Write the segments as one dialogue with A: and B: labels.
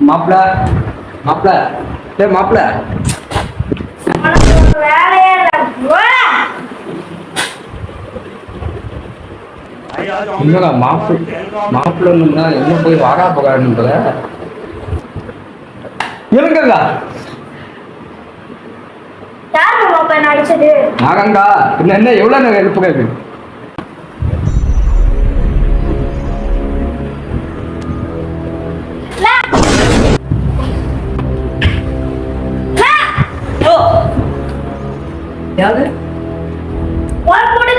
A: மாப்பிள மாப்பிள மாப்பிள என்னடா மாப்பிள்ளை என்ன போய் வாடா போகாதுன்ற எழுங்கா நாகங்கா என்ன எவ்வளவு நேரம் எழுப்புகிறது யாரு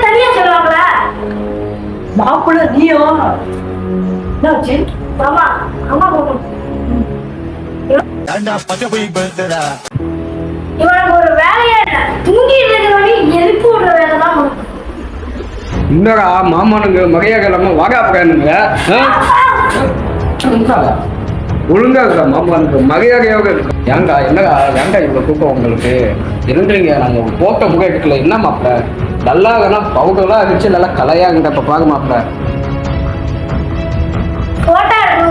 B: தனியா சொல்லுவாங்களா
A: மாப்பிள்ள நீயோ
B: மாமா அம்மா இவனுக்கு ஒரு வேலையே இல்லை தூங்கி இருந்தவனி எழுப்பி விடுற வேலை தான்
A: இன்னடா மாமானுங்க மகையாக இல்லாம வாகா பகானுங்க ஒழுங்கா இருக்கா மாமானுக்கு மகையாக இருக்கு ஏங்கா என்னடா ஏங்கா இவ்வளவு தூக்கம் உங்களுக்கு இருந்துறீங்க நாங்க போட்ட புகை எடுக்கல என்ன மாப்பிள்ள நல்லா பவுடர்லாம் அடிச்சு நல்லா கலையாங்கிட்ட இப்ப பாக்க மாப்பிள்ள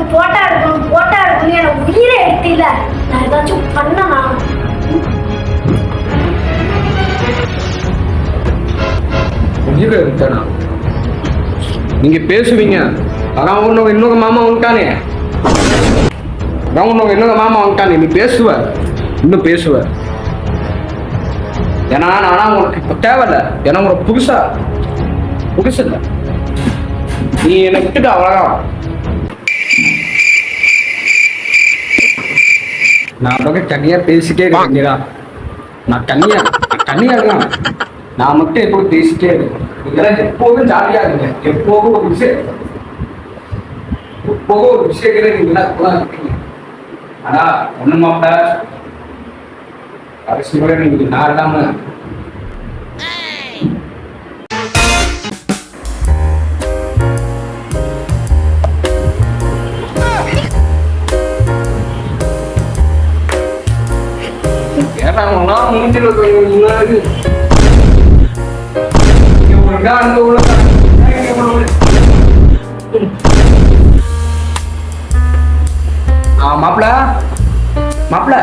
B: போட்டா இருக்கணும் எனக்கு உயிரை எடுத்தில நான் ஏதாச்சும் பண்ணனா
A: உயிரை எடுத்தனா நீங்க பேசுவீங்க அதான் ஒண்ணு இன்னொரு மாமா வந்துட்டானே இன்னொரு மாமா வந்துட்டானே நீ பேசுவ இன்னும் பேசுவ ஏன்னா நானா உனக்கு இப்ப தேவையில்ல ஏன்னா உனக்கு புதுசு இல்ல நீ என்னை விட்டுட்டு அவ்வளவுதான் நான் பக்கம் தனியா பேசிட்டே இருக்கீங்களா நான் தனியா இருக்கான் நான் மட்டும் எப்போதும் பேசிட்டே இருக்கேன் இதெல்லாம் எப்போதும் ஜாலியா இருங்க எப்போதும் ஒரு விஷயங்களே நீங்க இருக்கீங்க ஆனா ஒண்ணு மாப்பிள்ள அரசியல நீங்க நான் இல்லாம மூஞ்சில மாப்பிள மாப்பிள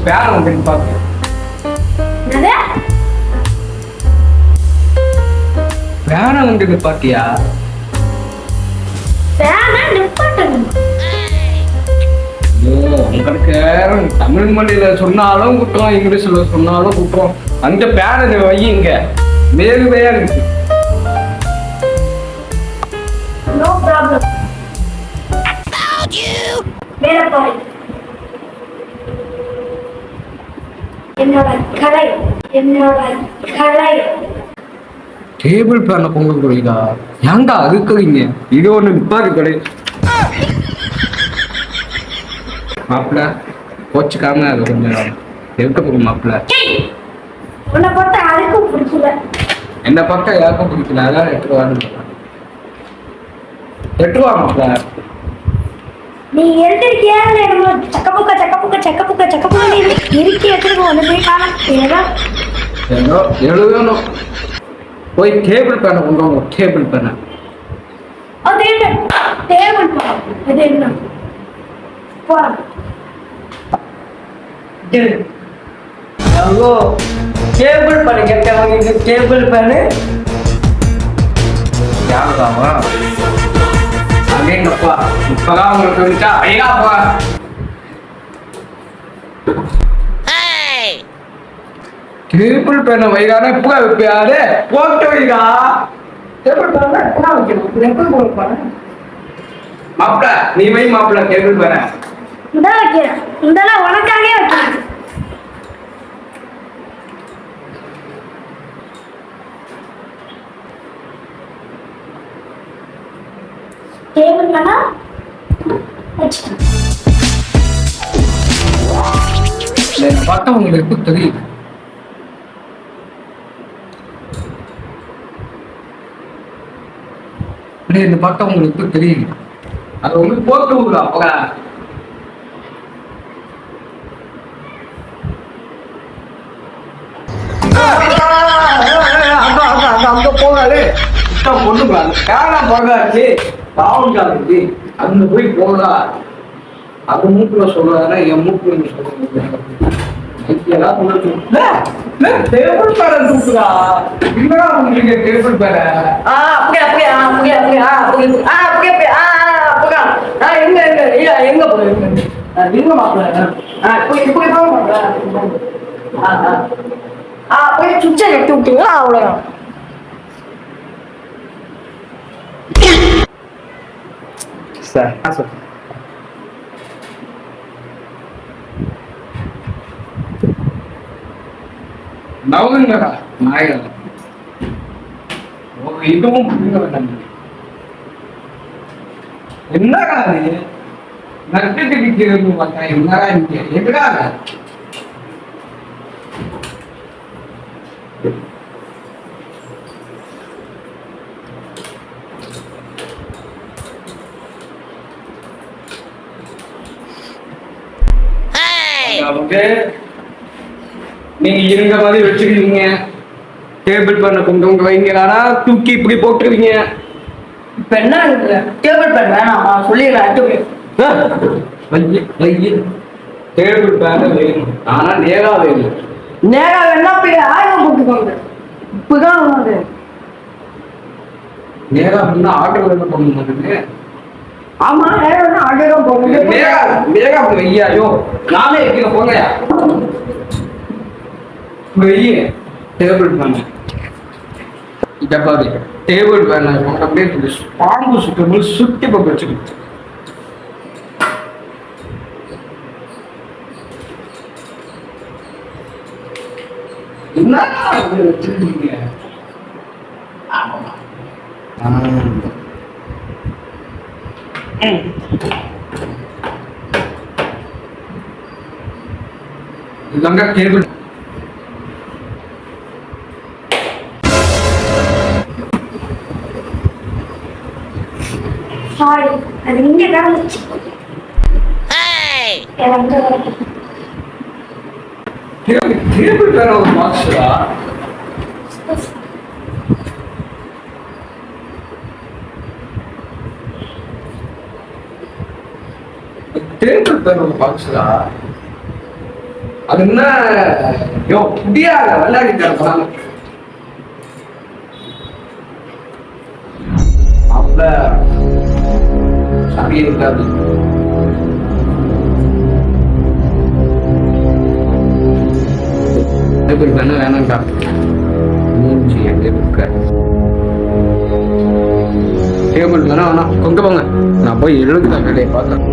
A: பேர வந்து பாத்து பேர வந்து பாத்தியா உங்களுக்கு தமிழ் மொழியில சொன்னாலும் குற்றம் இங்கிலீஷ்ல சொன்னாலும் குற்றம் அந்த பேர வையுங்க மேலுமையா இருக்கு டேபிள் பேன பொங்க கொடுங்க ஏன்டா அதுக்குறீங்க இது ஒண்ணு நிப்பாரு கிடையாது மாப்பிள்ள கோச்சுக்காம அது கொஞ்சம் எடுத்து போகும் மாப்பிள்ள
B: உன்னை பார்த்தா யாருக்கும் பிடிக்கல
A: என்ன பார்த்தா யாருக்கும் பிடிக்கல அதான் எட்டுவா மாப்பிள்ள
B: நீ எழுதிருக்கியா சக்கப்புக்க இருக்கி எடுத்துட்டு வந்து போய் காணும்
A: ஏதோ எழுதணும் போய் டேபிள் பேனை கொண்டு வாங்க டேபிள் பேனை
B: அது என்ன டேபிள் பேன் அது என்ன
C: டேபிள் பண்ணு கேட்டவங்க டேபிள் பண்ணு
A: யாருதாவா அங்கேங்கப்பா இப்பதான் உங்களுக்கு வந்துச்சா ஐயாப்பா டேபிள் பேனை வைகானே பூ வைப்பியாரு போட்டு வைகா டேபிள் பேனை என்ன வைக்கணும் எப்படி போடுப்பாரு மாப்பிள்ள நீ வை மாப்பிள்ள டேபிள் பேனை
B: இந்த வைக்கிறேன் இதெல்லாம் உனக்காகவே வைக்கிறேன் டேபிள் பண்ணா
A: பார்த்தா உங்களுக்கு தெரியும் இந்த பார்த்தா உங்களுக்கு தெரியும் அது உங்களுக்கு போட்டு விடுறா அப்ப
C: அங்க போகாது
A: சுத்தம் பொண்ணுங்க கேரளா போகாச்சு பாவம் காலேஜ் அங்க போய் போடா அது மூக்குல சொல்றாருன்னா என் மூக்குல நீ சொல்லுங்க டேபிள் பேர தூக்குறா என்னடா உங்களுக்கு டேபிள் பேர
C: அப்படியே அப்படியே அப்படியே அப்படியே அப்படியே அப்படியே அப்படியே எங்க எங்க இல்ல எங்க போய் எங்க மாப்பிள்ள போய் போய் போய் சுவிட்சை எடுத்து விட்டீங்களா அவ்வளோதான்.
A: சார் சார் நவங்கடா நாயகன் இதுவும் புரியுங்க வேண்டாம் என்னடா அது நட்டுட்டு விற்கிறது பார்த்தா என்னடா இங்க எதுடா அவங்க நீங்க இருந்த மாதிரி வச்சிருக்கீங்க டேபிள் பண்ண கொண்டு உங்க வைங்களானா தூக்கி இப்படி போட்டுருவீங்க.
C: இப்ப என்ன டேபிள் பேன் வேணாம் சொல்லிடுறேன்.
A: டேபிள் பேன் வேணும் ஆனா நேரா வேணும்.
C: நேரா வேணா போய் ஆயிரம் போட்டுக்கோங்க. இப்பதான் அது
A: நேரா அப்படின்னா ஆர்டர் வேணும் பண்ணுங்க.
C: ஆமா நேரம் ஆயிரம் போகுங்க.
A: நேரா நேரா அப்படி வையாயோ நானே வைக்கிற போங்கயா வெய்ய டேபிள் பேன் டப்பாவே டேபிள் பேன் அப்படியே பாம்பு சுத்தம் சுத்தி பக்கம் வச்சுக்கிட்டு என்ன வச்சிருக்கீங்க. இதுதாங்க டேபிள்.
B: சாரி அது இங்க கிடந்துச்சு.
A: டேபிள் பேன் ஒரு பாக்ஸ்டா டேபிள் பேன் ஒரு பாக்ஸ்டா அது என்ன யோ புடியாத விளையாடி தரலாம் அப்ப சரி இருக்காது. டேபிள் பேன் வேணாம்டா மூஞ்சி டேபிள் பேனா வேணாம் கொண்டு போங்க நான் போய் எழுதுதான் வேலையை பார்த்தேன்.